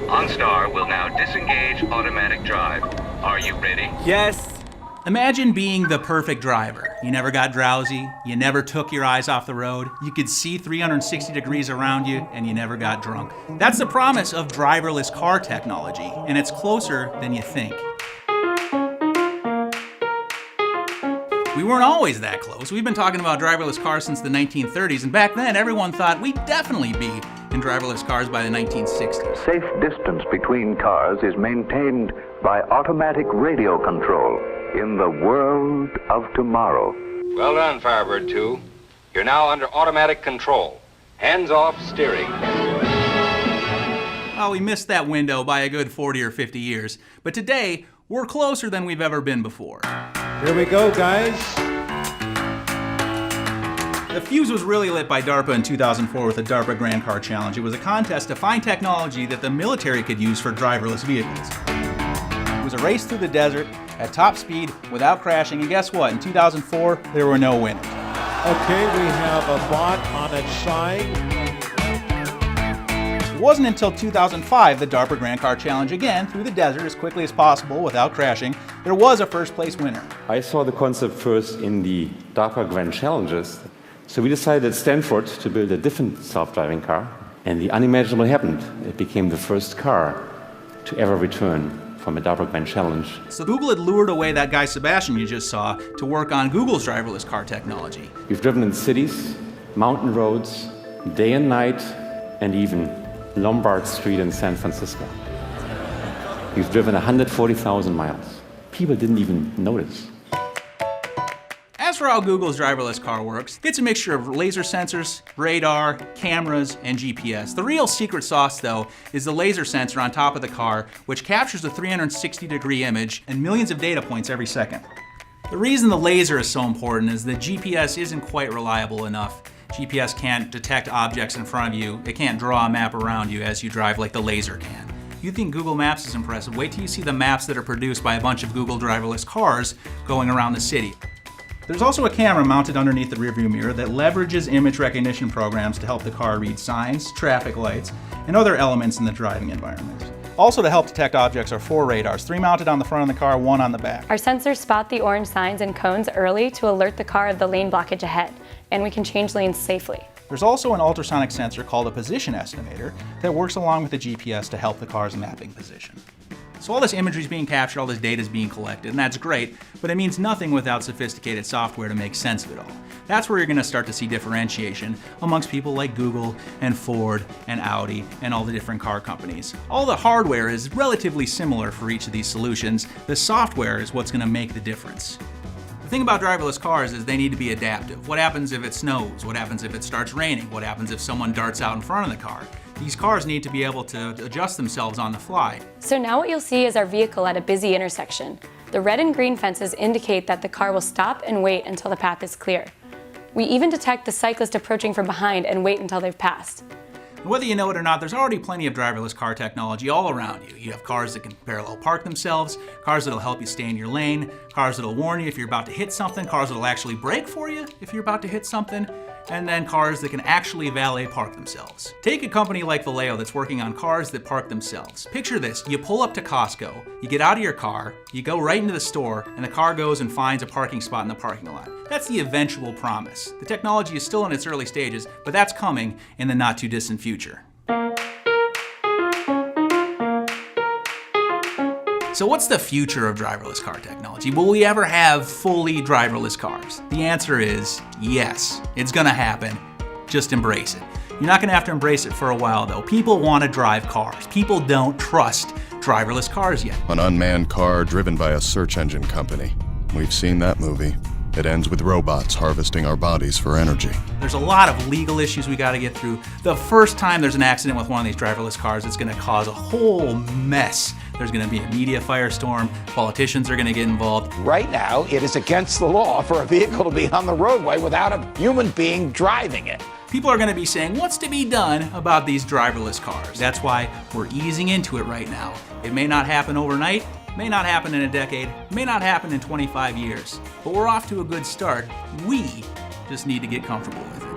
OnStar will now disengage automatic drive. Are you ready? Yes. Imagine being the perfect driver. You never got drowsy, you never took your eyes off the road, you could see 360 degrees around you, and you never got drunk. That's the promise of driverless car technology, and it's closer than you think. We weren't always that close. We've been talking about driverless cars since the 1930s, and back then everyone thought we'd definitely be in driverless cars by the 1960s. Safe distance between cars is maintained by automatic radio control in the world of tomorrow. Well done, Firebird 2. You're now under automatic control. Hands-off steering. Well, we missed that window by a good 40 or 50 years, but today we're closer than we've ever been before. Here we go, guys. The fuse was really lit by DARPA in 2004 with the DARPA Grand Car Challenge. It was a contest to find technology that the military could use for driverless vehicles. It was a race through the desert at top speed without crashing, and guess what? In 2004, there were no winners. Okay, we have a bot on its side. It wasn't until 2005 the DARPA Grand Car Challenge again through the desert as quickly as possible without crashing. There was a first place winner. I saw the concept first in the DARPA Grand Challenges. So we decided at Stanford to build a different self-driving car, and the unimaginable happened. It became the first car to ever return from a DARPA Grand Challenge. So Google had lured away that guy Sebastian you just saw to work on Google's driverless car technology. We've driven in cities, mountain roads, day and night, and even Lombard Street in San Francisco. We've driven 140,000 miles. People didn't even notice. As for how Google's driverless car works, it's a mixture of laser sensors, radar, cameras, and GPS. The real secret sauce, though, is the laser sensor on top of the car, which captures a 360-degree image and millions of data points every second. The reason the laser is so important is that GPS isn't quite reliable enough. GPS can't detect objects in front of you. It can't draw a map around you as you drive like the laser can. You think Google Maps is impressive? Wait till you see the maps that are produced by a bunch of Google driverless cars going around the city. There's also a camera mounted underneath the rearview mirror that leverages image recognition programs to help the car read signs, traffic lights, and other elements in the driving environment. Also to help detect objects are 4 radars, 3 mounted on the front of the car, 1 on the back. Our sensors spot the orange signs and cones early to alert the car of the lane blockage ahead, and we can change lanes safely. There's also an ultrasonic sensor called a position estimator that works along with the GPS to help the car's mapping position. So all this imagery is being captured, all this data is being collected, and that's great, but it means nothing without sophisticated software to make sense of it all. That's where you're going to start to see differentiation amongst people like Google and Ford and Audi and all the different car companies. All the hardware is relatively similar for each of these solutions. The software is what's going to make the difference. The thing about driverless cars is they need to be adaptive. What happens if it snows? What happens if it starts raining? What happens if someone darts out in front of the car? These cars need to be able to adjust themselves on the fly. So now what you'll see is our vehicle at a busy intersection. The red and green fences indicate that the car will stop and wait until the path is clear. We even detect the cyclist approaching from behind and wait until they've passed. Whether you know it or not, there's already plenty of driverless car technology all around you. You have cars that can parallel park themselves, cars that'll help you stay in your lane, cars that'll warn you if you're about to hit something, cars that'll actually brake for you if you're about to hit something, and then cars that can actually valet park themselves. Take a company like Valeo that's working on cars that park themselves. Picture this, you pull up to Costco, you get out of your car, you go right into the store, and the car goes and finds a parking spot in the parking lot. That's the eventual promise. The technology is still in its early stages, but that's coming in the not too distant future. So what's the future of driverless car technology? Will we ever have fully driverless cars? The answer is yes, it's gonna happen. Just embrace it. You're not gonna have to embrace it for a while though. People wanna drive cars. People don't trust driverless cars yet. An unmanned car driven by a search engine company. We've seen that movie. It ends with robots harvesting our bodies for energy. There's a lot of legal issues we gotta get through. The first time there's an accident with one of these driverless cars, it's gonna cause a whole mess. There's gonna be a media firestorm, politicians are gonna get involved. Right now, it is against the law for a vehicle to be on the roadway without a human being driving it. People are gonna be saying, what's to be done about these driverless cars? That's why we're easing into it right now. It may not happen overnight, may not happen in a decade, may not happen in 25 years, but we're off to a good start. We just need to get comfortable with it.